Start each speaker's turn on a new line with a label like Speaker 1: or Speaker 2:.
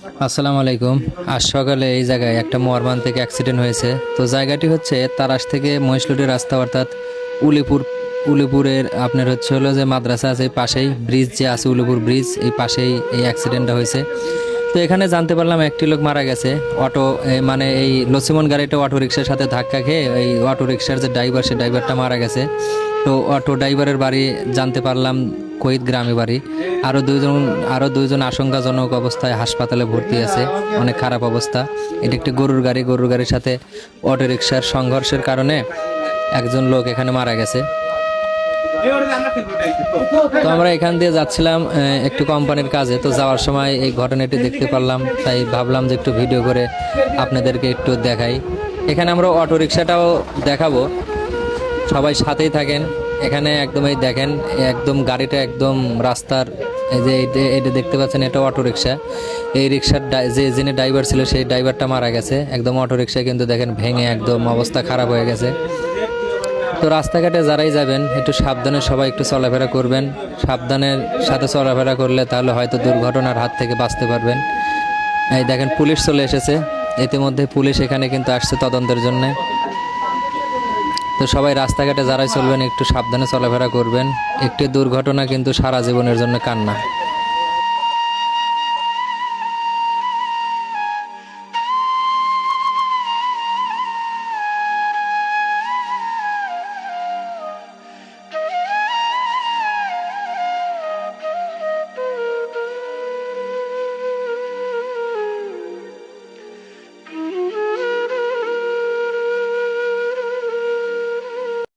Speaker 1: আসসালামু আলাইকুম। আজ সকালে এই জায়গায় একটা মর্মান্তিক অ্যাক্সিডেন্ট হয়েছে। তো জায়গাটি হচ্ছে তারাস থেকে মহেশলুটি রাস্তা, অর্থাৎ উলিপুর। উলিপুরের আপনার হচ্ছে হলো যে মাদ্রাসা আছে, এই পাশেই ব্রিজ যে আছে, উলিপুর ব্রিজ, এই পাশেই এই অ্যাক্সিডেন্টটা হয়েছে। তো এখানে জানতে পারলাম একটি লোক মারা গেছে। অটো মানে এই লসিমন গাড়িটা অটো রিক্সার সাথে ধাক্কা খেয়ে এই অটো রিক্সার যে ড্রাইভার, সে ড্রাইভারটা মারা গেছে। তো অটো ড্রাইভারের বাড়ি জানতে পারলাম কোহিত গ্রামে বাড়ি। আরও দুইজন আশঙ্কাজনক অবস্থায় হাসপাতালে ভর্তি আছে, অনেক খারাপ অবস্থা। এটি একটি গরুর গাড়ির সাথে অটো রিক্সার সংঘর্ষের কারণে একজন লোক এখানে মারা গেছে। তো আমরা এখান দিয়ে যাচ্ছিলাম একটু কোম্পানির কাজে। তো যাওয়ার সময় এই ঘটনাটি দেখতে পারলাম, তাই ভাবলাম যে একটু ভিডিও করে আপনাদেরকে একটু দেখাই। এখানে আমরা অটো রিক্সাটাও দেখাবো, সবাই সাথেই থাকেন। এখানে একদম এই দেখেন, একদম গাড়িটা একদম রাস্তার, এই যে এটা দেখতে পাচ্ছেন, এটা অটো রিক্সা। এই রিক্সার যিনি ড্রাইভার ছিল সেই ড্রাইভারটা মারা গেছে। একদম অটো রিক্সায় কিন্তু দেখেন ভেঙে একদম অবস্থা খারাপ হয়ে গেছে। তো রাস্তাঘাটে যারাই যাবেন একটু সাবধানে সবাই একটু চলাফেরা করবেন। সাবধানের সাথে চলাফেরা করলে তাহলে হয়তো দুর্ঘটনার হাত থেকে বাঁচতে পারবেন। এই দেখেন পুলিশ চলে এসেছে, ইতিমধ্যে পুলিশ এখানে কিন্তু আসছে তদন্তের জন্যে। তো সবাই রাস্তাঘাটে যারাই চলবেন একটু সাবধানে চলাফেরা করবেন। একটি দুর্ঘটনা কিন্তু সারা জীবনের জন্য কান্না।